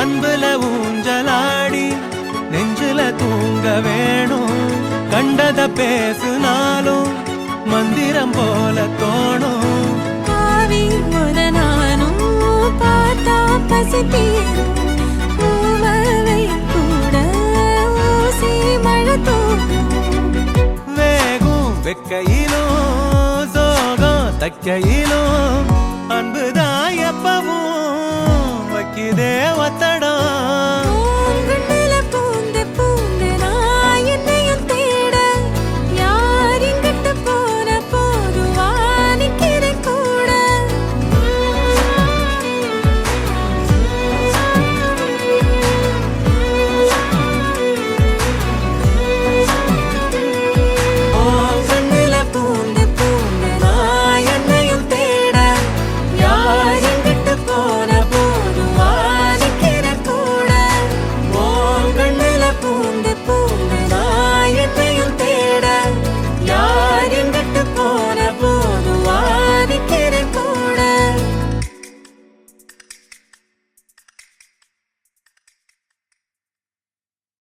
அன்புல ஊஞ்சலாடி நெஞ்சுல தூங்க வேணும். கண்டத பேசுனாலும் மந்திரம் போல தோணும். பாவி முத நானும் பார்த்தா பசித்தீரும். பூவவை கூட ஊசி மழை தூக்கும். வேகும் வெக்கையிலும் சோகம் தக்கையிலும் அன்புதான் எப்பவும் வைக்குதே ஒத்தடம்.